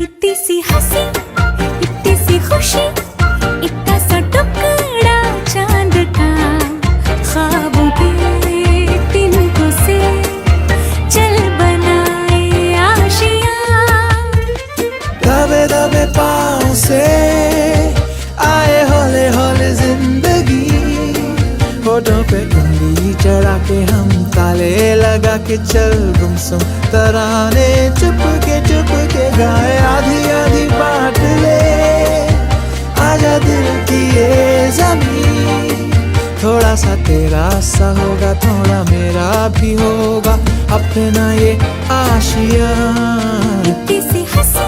इतनी सी हंसी, इतनी सी खुशी, इतना सा टुकड़ा चांद का, ख्वाबों के तिनकों से चल बनाए आशियां। दबे दबे पाँव से आए हौले हौले जिंदगी, होठों पे उंगली चढ़ा के हम ताले लगा के चल गुमसुम तराने चुप के गाए। आधी आधी बांट ले आजा दिल की ये ज़मीं, थोड़ा सा तेरा सा होगा थोड़ा मेरा भी होगा अपना ये आशियाँ। इतनी सी हंसी,